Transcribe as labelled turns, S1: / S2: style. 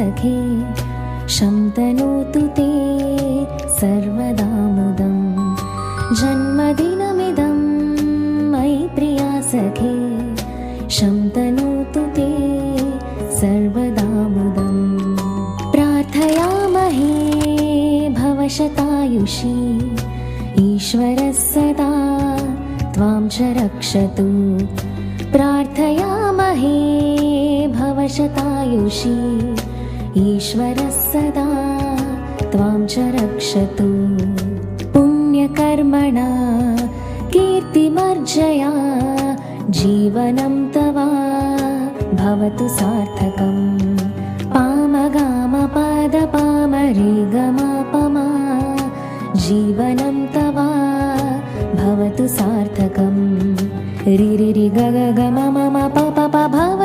S1: सखे शन्तनोतु ते सर्वदा मुदं जन्मदिनमिदं मयि प्रिया सखे शन्तनोतु ते सर्वदा मुदम् प्रार्थयामहे भवशतायुषी ईश्वरः सदा त्वां च रक्षतु प्रार्थयामहे भवशतायुषी ईश्वरः सदा त्वां च रक्षतु पुण्यकर्मणा कीर्तिमर्जया जीवनं तव भवतु सार्थकम् पामगामपदपामरेगमापमा जीवनं तव भवतु सार्थकम् रिरिरि गगगममम पपप भव